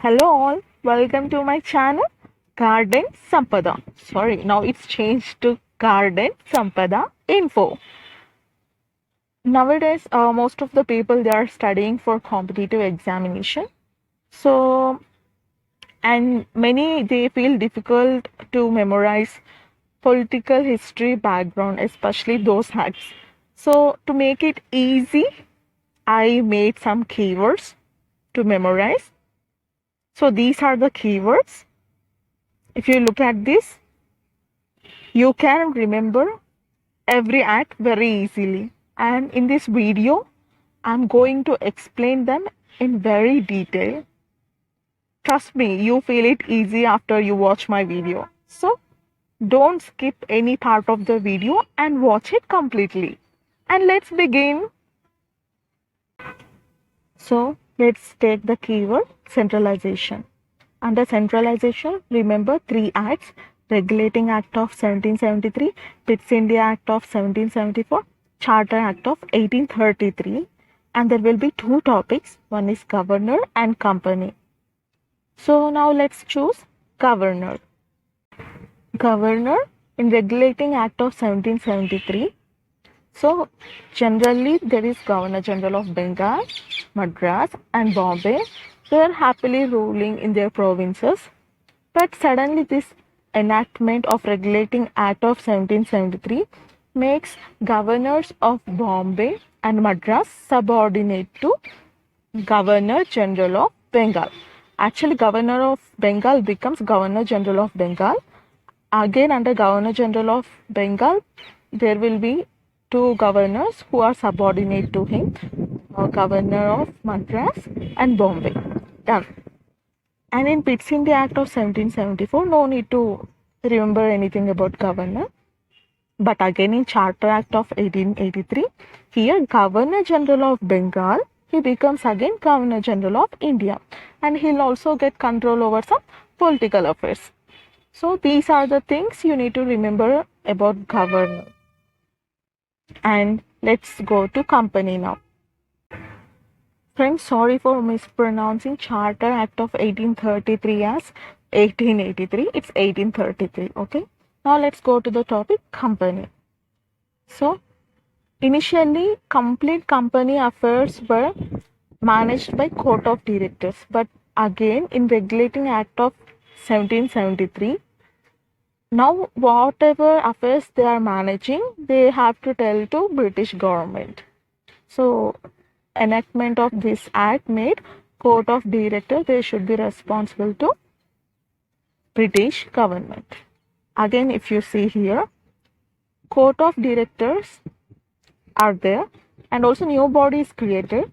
Hello all, welcome to my channel Garden Sampada. Sorry, now it's changed to Garden Sampada Info. Nowadays, most of the people they are studying for competitive examination. So, and many they feel difficult to memorize political history background, especially those facts. So, to make it easy, I made some keywords to memorize. So, these are the keywords. If you look at this, you can remember every act very easily. And in this video, I'm going to explain them in very detail. Trust me, you feel it easy after you watch my video. So don't skip any part of the video and watch it completely. And let's begin. So let's take the keyword centralization. Under centralization, remember three acts: Regulating Act of 1773, Pitt's India Act of 1774, Charter Act of 1833. And there will be two topics. One is governor and company. So now let's choose governor. Governor in Regulating Act of 1773. So generally there is Governor General of Bengal, Madras and Bombay. They are happily ruling in their provinces. But suddenly this enactment of Regulating Act of 1773 makes governors of Bombay and Madras subordinate to Governor General of Bengal. Actually, Governor of Bengal becomes Governor General of Bengal. Again, under Governor General of Bengal, there will be two governors who are subordinate to him, Governor of Madras and Bombay. Done. And in Pitt's India Act of 1774, no need to remember anything about governor. But again in Charter Act of 1883, here Governor General of Bengal, he becomes again Governor General of India. And he'll also get control over some political affairs. So these are the things you need to remember about governor. And let's go to company now. Friends, sorry for mispronouncing Charter Act of 1833 as 1883. It's 1833, okay? Now let's go to the topic company. So, initially, complete company affairs were managed by Court of Directors. But again, in Regulating Act of 1773, now whatever affairs they are managing, they have to tell to British government. So, enactment of this act made Court of Directors, they should be responsible to British government. Again, if you see here, Court of Directors are there and also new body is created,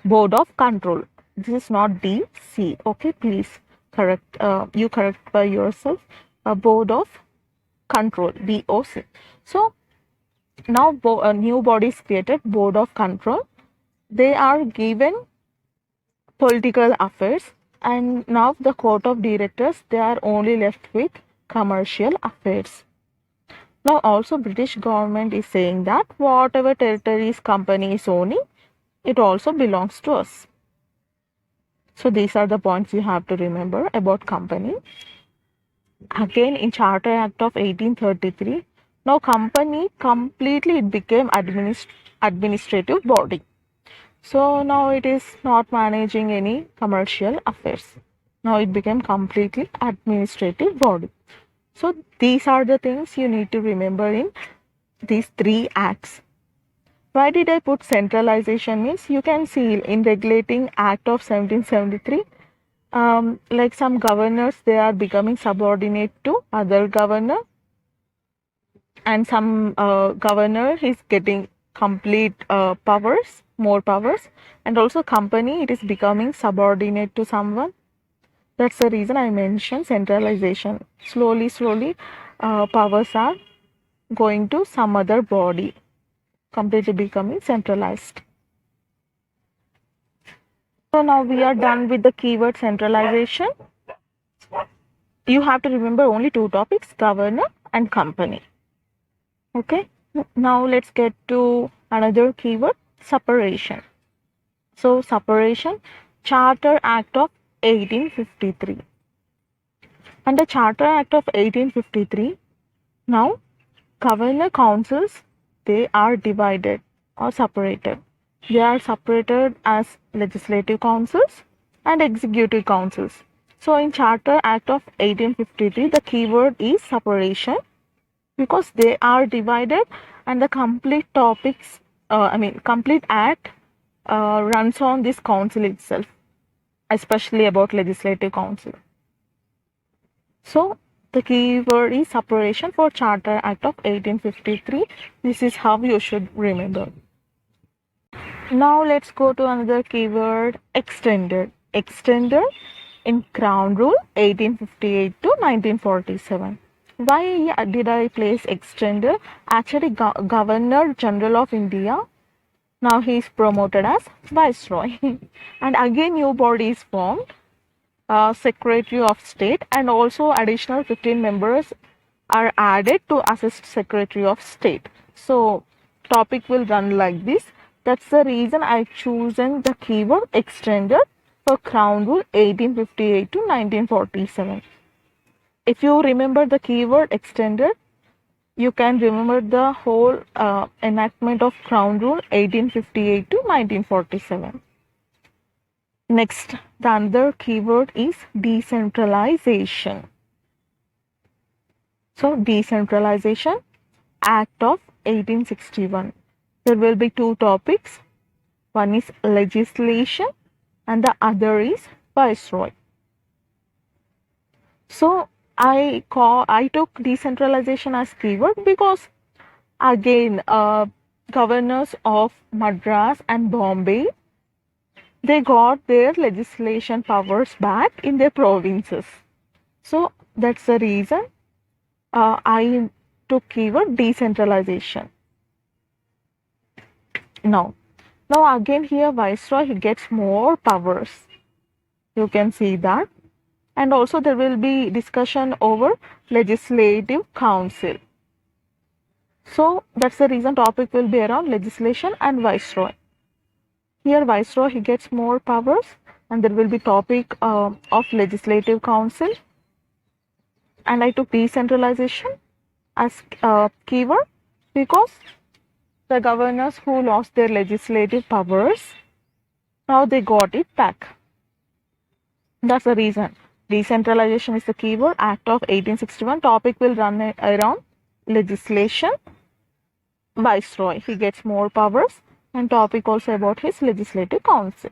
Board of Control. This is not DC, okay? Please correct, you correct by yourself. Board of Control, BOC. So now a new body is created, Board of Control. They are given political affairs, and now the Court of Directors, they are only left with commercial affairs. Now also British government is saying that whatever territories company is owning, it also belongs to us. So these are the points you have to remember about company. Again in Charter Act of 1833, now company completely it became administrative body. So now it is not managing any commercial affairs. Now it became completely administrative body. So these are the things you need to remember in these three acts. Why did I put centralization? Means you can see in Regulating Act of 1773, like some governors, they are becoming subordinate to other governor, and some governor is getting complete powers, more powers, and also company, it is becoming subordinate to someone. That's the reason I mentioned centralization. Slowly, powers are going to some other body, completely becoming centralized. So now we are done with the keyword centralization. You have to remember only two topics, governor and company. Okay, now let's get to another keyword, separation. So separation, Charter Act of 1853. Under Charter Act of 1853, now governor councils, they are divided or separated. They are separated as legislative councils and executive councils. So in Charter Act of 1853, the keyword is separation because they are divided and the complete topics, complete act runs on this council itself, especially about legislative council. So the keyword is separation for Charter Act of 1853. This is how you should remember. Now let's go to another keyword, extended. Extended in Crown Rule 1858 to 1947. Why did I place extended? Actually, Governor General of India, now he is promoted as Viceroy. And again new body is formed, Secretary of State, and also additional 15 members are added to assist Secretary of State. So topic will run like this. That's the reason I chosen the keyword extended for Crown Rule 1858 to 1947. If you remember the keyword extended, you can remember the whole enactment of Crown Rule 1858 to 1947. Next, the other keyword is decentralization. So, decentralization, Act of 1861. There will be two topics. One is legislation and the other is Viceroy. So, I took decentralization as keyword because again, governors of Madras and Bombay, they got their legislation powers back in their provinces. So that's the reason I took keyword decentralization. Now again here Viceroy, he gets more powers. You can see that. And also there will be discussion over legislative council. So that's the reason topic will be around legislation and Viceroy. Here Viceroy, he gets more powers and there will be topic of legislative council. And I took decentralization as keyword because the governors who lost their legislative powers, now they got it back. That's the reason. Decentralization is the keyword, Act of 1861. Topic will run around legislation. Viceroy, he gets more powers, and topic also about his legislative council.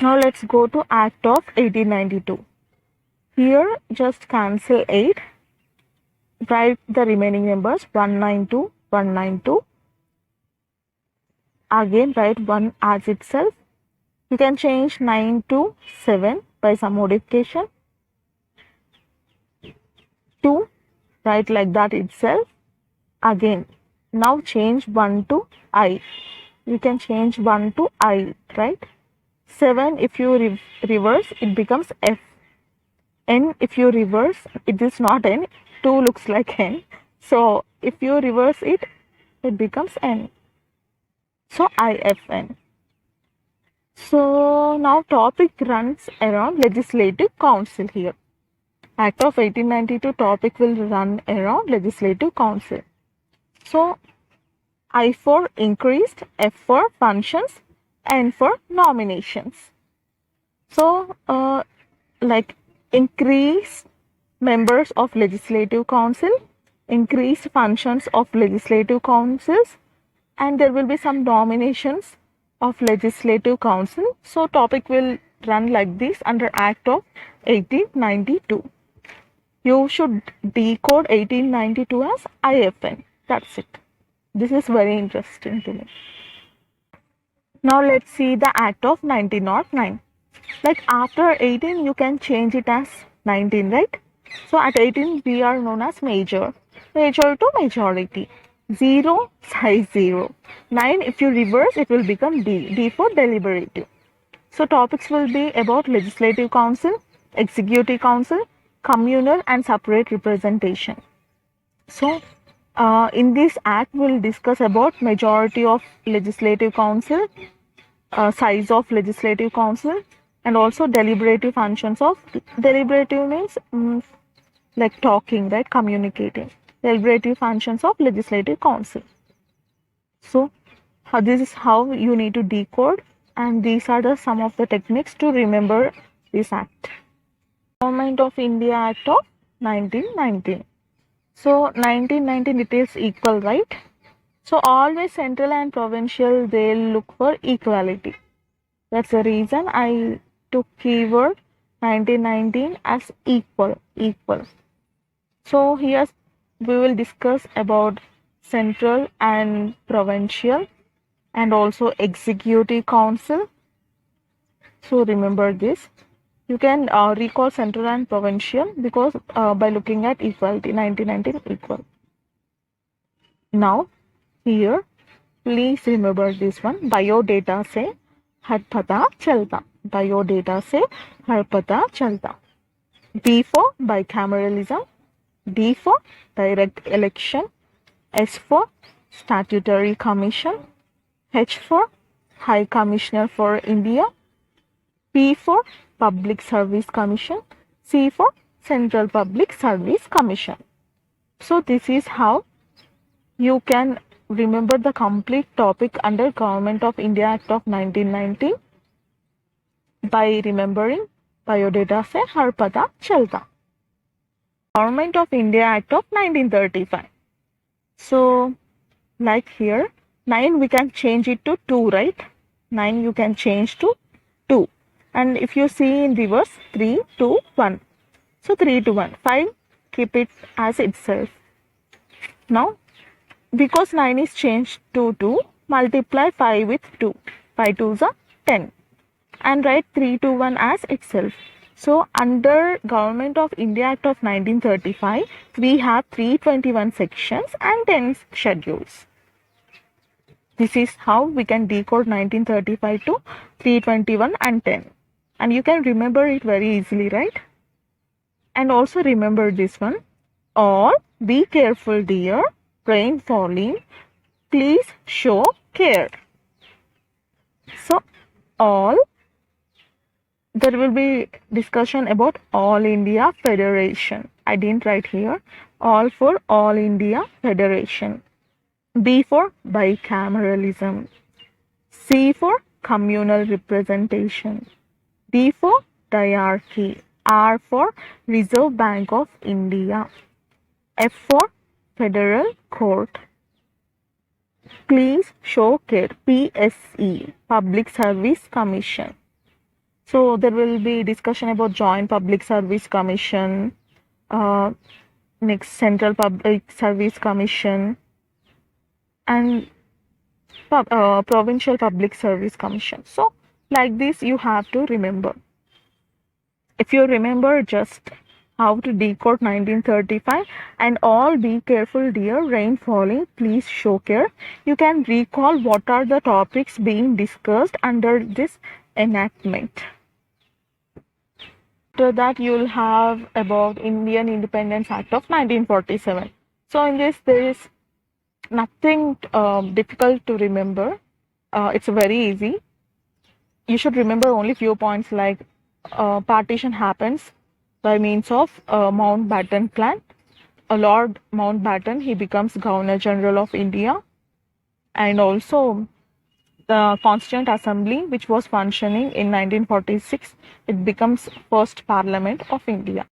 Now let's go to Act of 1892. Here just cancel 8. Write the remaining numbers 192, 192. Again write 1 as itself. You can change 9 to 7 by some modification. 2, write like that itself. Again, now change 1 to I. You can change 1 to I, right? 7, if you reverse, it becomes F. N, if you reverse, it is not N. 2 looks like N. So, if you reverse it, it becomes N. So, IFN. So now topic runs around legislative council here. Act of 1892 topic will run around legislative council. So I for increased, F for functions, N for nominations. So like increase members of legislative council, increase functions of legislative councils, and there will be some nominations of legislative council. So topic will run like this under Act of 1892. You should decode 1892 as IFN. That's it. This is very interesting to me. Now let's see the Act of 1909. Like after 18 you can change it as 19, right? So at 18 we are known as major. Major to majority. 0, size 0. 9, if you reverse, it will become D. D for deliberative. So topics will be about legislative council, executive council, communal and separate representation. So in this act, we'll discuss about majority of legislative council, size of legislative council, And also deliberative functions of deliberative means like talking, right? Communicating. Deliberative functions of Legislative Council. So this is how you need to decode, and these are the some of the techniques to remember this act. Government of India Act of 1919. So 1919 it is equal, right? So always central and provincial they'll look for equality. That's the reason I took keyword 1919 as equal, equal. So here we will discuss about central and provincial and also executive council. So remember this. You can recall central and provincial because by looking at equality, 1919 equal. Now here please remember this one. Biodata से हर पता चलता. Biodata से हर पता चलता. B for bicameralism. D for direct election. S for statutory commission. H for High Commissioner for India. P for Public Service Commission. C for Central Public Service Commission. So this is how you can remember the complete topic under Government of India Act of 1919 by remembering biodata से हर पता चलता. Government of India Act of 1935. So like here 9 we can change it to 2, right? 9 you can change to 2. And if you see in reverse 3, 2, 1. So 3 to 1. 5 keep it as itself. Now because 9 is changed to 2, multiply 5 with 2. 5 2s are 10. And write 3 to 1 as itself. So under Government of India Act of 1935, we have 321 sections and 10 schedules. This is how we can decode 1935 to 321 and 10. And you can remember it very easily, right? And also remember this one. All, be careful dear, rain falling, please show care. So all, there will be discussion about All India Federation. I didn't write here. All for All India Federation. B for bicameralism. C for communal representation. D for diarchy. R for Reserve Bank of India. F for Federal Court. Please show care. PSE, Public Service Commission. So there will be discussion about Joint Public Service Commission, next Central Public Service Commission, and Provincial Public Service Commission. So like this you have to remember. If you remember just how to decode 1935 and all, be careful dear, rain falling, please show care, you can recall what are the topics being discussed under this enactment. After that you will have about Indian Independence Act of 1947. So in this there is nothing difficult to remember. It's very easy. You should remember only few points like partition happens by means of Mountbatten Plan. Lord Mountbatten, he becomes Governor General of India, and also the Constituent Assembly, which was functioning in 1946, it becomes first Parliament of India.